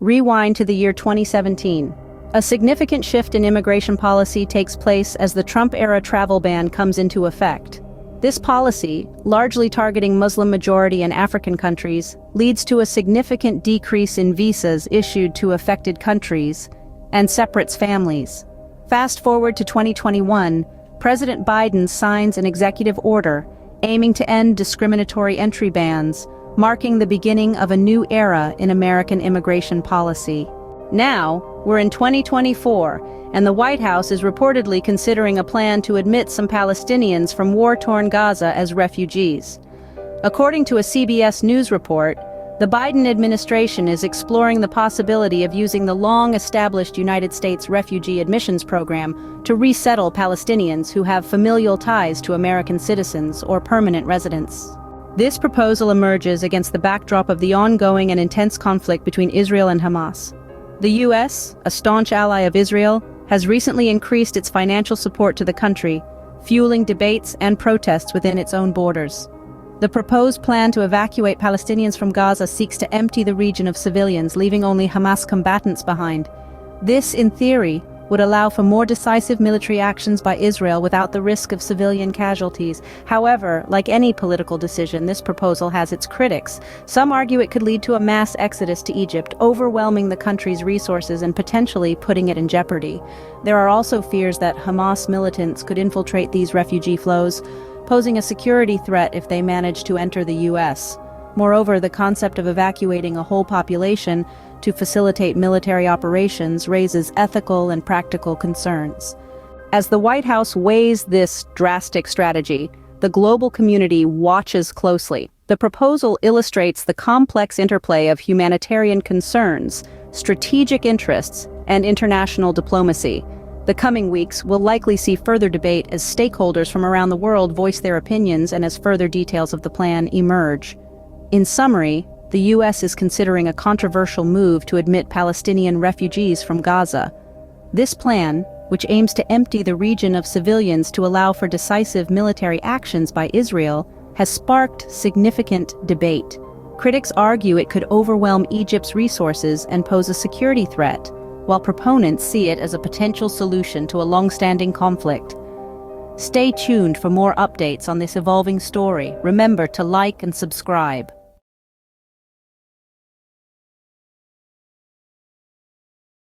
Rewind to the year 2017. A significant shift in immigration policy takes place as the Trump-era travel ban comes into effect. This policy, largely targeting Muslim-majority and African countries, leads to a significant decrease in visas issued to affected countries and separates families. Fast forward to 2021, President Biden signs an executive order aiming to end discriminatory entry bans, marking the beginning of a new era in American immigration policy. Now, we're in 2024, and the White House is reportedly considering a plan to admit some Palestinians from war-torn Gaza as refugees. According to a CBS News report, the Biden administration is exploring the possibility of using the long-established United States refugee admissions program to resettle Palestinians who have familial ties to American citizens or permanent residents. This proposal emerges against the backdrop of the ongoing and intense conflict between Israel and Hamas. The U.S., a staunch ally of Israel, has recently increased its financial support to the country, fueling debates and protests within its own borders. The proposed plan to evacuate Palestinians from Gaza seeks to empty the region of civilians, leaving only Hamas combatants behind. This, in theory, would allow for more decisive military actions by Israel without the risk of civilian casualties. However, like any political decision, this proposal has its critics. Some argue it could lead to a mass exodus to Egypt, overwhelming the country's resources and potentially putting it in jeopardy. There are also fears that Hamas militants could infiltrate these refugee flows, posing a security threat if they manage to enter the U.S. Moreover, the concept of evacuating a whole population to facilitate military operations raises ethical and practical concerns. As the White House weighs this drastic strategy, the global community watches closely. The proposal illustrates the complex interplay of humanitarian concerns, strategic interests, and international diplomacy. The coming weeks will likely see further debate as stakeholders from around the world voice their opinions and as further details of the plan emerge. In summary, the U.S. is considering a controversial move to admit Palestinian refugees from Gaza. This plan, which aims to empty the region of civilians to allow for decisive military actions by Israel, has sparked significant debate. Critics argue it could overwhelm Egypt's resources and pose a security threat, while proponents see it as a potential solution to a long-standing conflict. Stay tuned for more updates on this evolving story. Remember to like and subscribe.